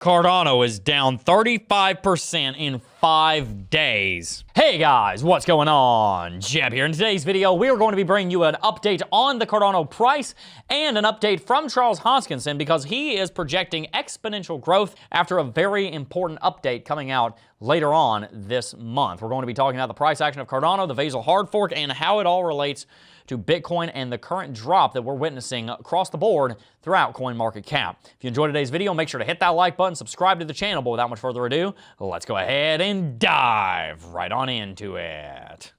Cardano is down 35% in 5 days. Hey guys, what's going on? Jeb here. In today's video, we are going to be bringing you an update on the Cardano price and an update from Charles Hoskinson because he is projecting exponential growth after a very important update coming out later on this month. We're going to be talking about the price action of Cardano, the Vasil hard fork, and how it all relates to Bitcoin and the current drop that we're witnessing across the board throughout CoinMarketCap. If you enjoyed today's video, make sure to hit that like button, subscribe to the channel, but without much further ado, let's go ahead and dive right on into it.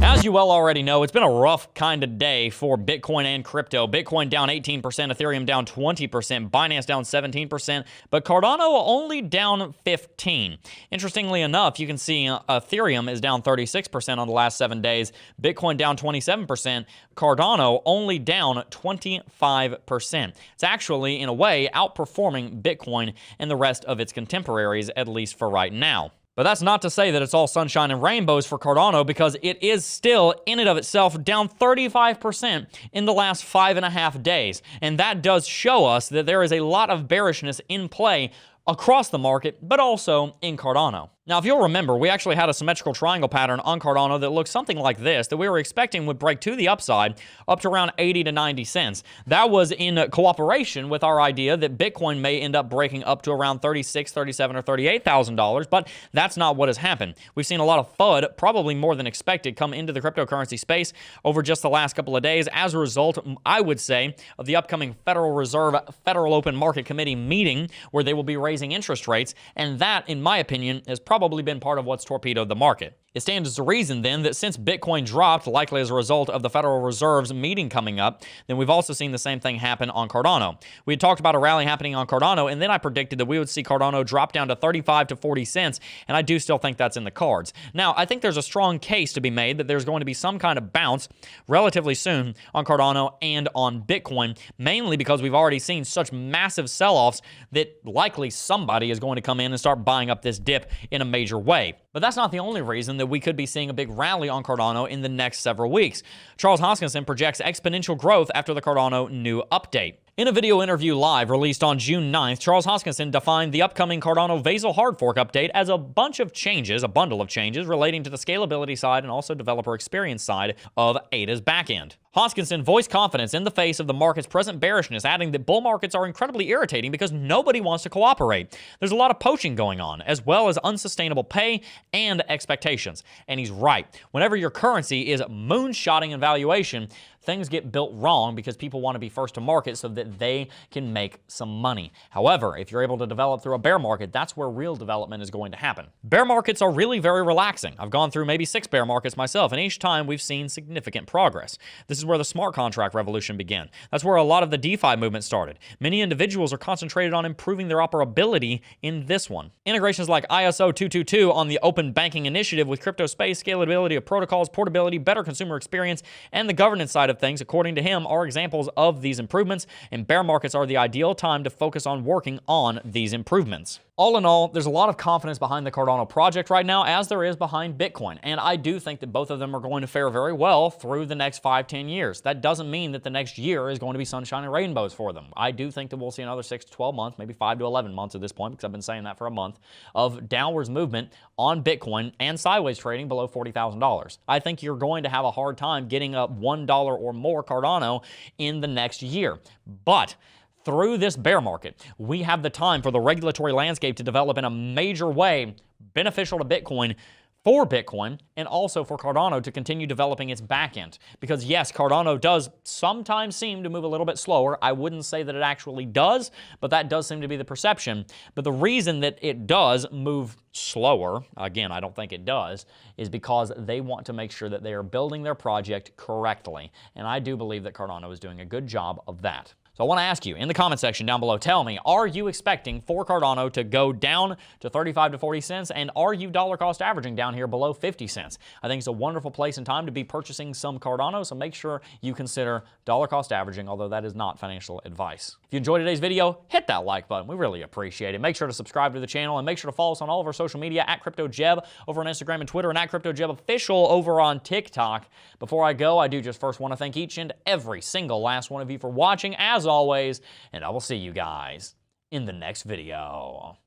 As you well already know, it's been a rough kind of day for Bitcoin and crypto. Bitcoin down 18%, Ethereum down 20%, Binance down 17%, but Cardano only down 15%. Interestingly enough, you can see Ethereum is down 36% on the last 7 days, Bitcoin down 27%, Cardano only down 25%. It's actually, in a way, outperforming Bitcoin and the rest of its contemporaries, at least for right now. But that's not to say that it's all sunshine and rainbows for Cardano, because it is still, in and of itself, down 35% in the last 5.5 days. And that does show us that there is a lot of bearishness in play across the market, but also in Cardano. Now, if you'll remember, we actually had a symmetrical triangle pattern on Cardano that looked something like this, that we were expecting would break to the upside up to around 80 to 90 cents. That was in cooperation with our idea that Bitcoin may end up breaking up to around $36,000, $37,000, or $38,000, but that's not what has happened. We've seen a lot of FUD, probably more than expected, come into the cryptocurrency space over just the last couple of days as a result, I would say, of the upcoming Federal Reserve Federal Open Market Committee meeting where they will be raising interest rates, and that, in my opinion, has probably been part of what's torpedoed the market. It stands to reason, then, that since Bitcoin dropped, likely as a result of the Federal Reserve's meeting coming up, then we've also seen the same thing happen on Cardano. We had talked about a rally happening on Cardano, and then I predicted that we would see Cardano drop down to 35 to 40 cents, and I do still think that's in the cards. Now, I think there's a strong case to be made that there's going to be some kind of bounce relatively soon on Cardano and on Bitcoin, mainly because we've already seen such massive sell-offs that likely somebody is going to come in and start buying up this dip in a major way. But that's not the only reason that we could be seeing a big rally on Cardano in the next several weeks. Charles Hoskinson projects exponential growth after the Cardano new update. In a video interview live released on June 9th, Charles Hoskinson defined the upcoming Cardano Vasil hard fork update as a bundle of changes relating to the scalability side and also developer experience side of ADA's backend. Hoskinson voiced confidence in the face of the market's present bearishness, adding that bull markets are incredibly irritating because nobody wants to cooperate. There's a lot of poaching going on, as well as unsustainable pay and expectations. And he's right. Whenever your currency is moonshotting in valuation, things get built wrong because people want to be first to market so that they can make some money. However, if you're able to develop through a bear market, that's where real development is going to happen. Bear markets are really very relaxing. I've gone through maybe 6 bear markets myself, and each time we've seen significant progress. This is where the smart contract revolution began. That's where a lot of the DeFi movement started. Many individuals are concentrated on improving their operability in this one. Integrations like ISO 222 on the open banking initiative with crypto space, scalability of protocols, portability, better consumer experience, and the governance side of things, according to him, are examples of these improvements, and bear markets are the ideal time to focus on working on these improvements. All in all, there's a lot of confidence behind the Cardano project right now, as there is behind Bitcoin, and I do think that both of them are going to fare very well through the next 5-10 years. That doesn't mean that the next year is going to be sunshine and rainbows for them. I do think that we'll see another 6 to 12 months, maybe 5 to 11 months at this point, because I've been saying that for a month, of downwards movement on Bitcoin and sideways trading below $40,000. I think you're going to have a hard time getting up $1 or more Cardano in the next year. But through this bear market, we have the time for the regulatory landscape to develop in a major way beneficial to Bitcoin, for Bitcoin, and also for Cardano to continue developing its backend. Because yes, Cardano does sometimes seem to move a little bit slower. I wouldn't say that it actually does, but that does seem to be the perception. But the reason that it does move slower, again, I don't think it does, is because they want to make sure that they are building their project correctly. And I do believe that Cardano is doing a good job of that. So I want to ask you in the comment section down below, tell me, are you expecting for Cardano to go down to 35 to 40 cents? And are you dollar cost averaging down here below 50 cents? I think it's a wonderful place and time to be purchasing some Cardano, so make sure you consider dollar cost averaging, although that is not financial advice. If you enjoyed today's video, hit that like button. We really appreciate it. Make sure to subscribe to the channel and make sure to follow us on all of our social media at CryptoJeb over on Instagram and Twitter, and at CryptoJebOfficial over on TikTok. Before I go, I do just first want to thank each and every single last one of you for watching, as always, and I will see you guys in the next video.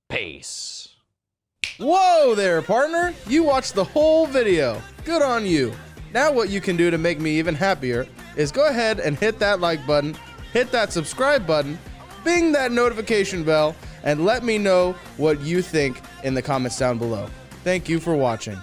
Peace. Whoa there, partner! You watched the whole video. Good on you. Now what you can do to make me even happier is go ahead and hit that like button, hit that subscribe button, bing that notification bell, and let me know what you think in the comments down below. Thank you for watching.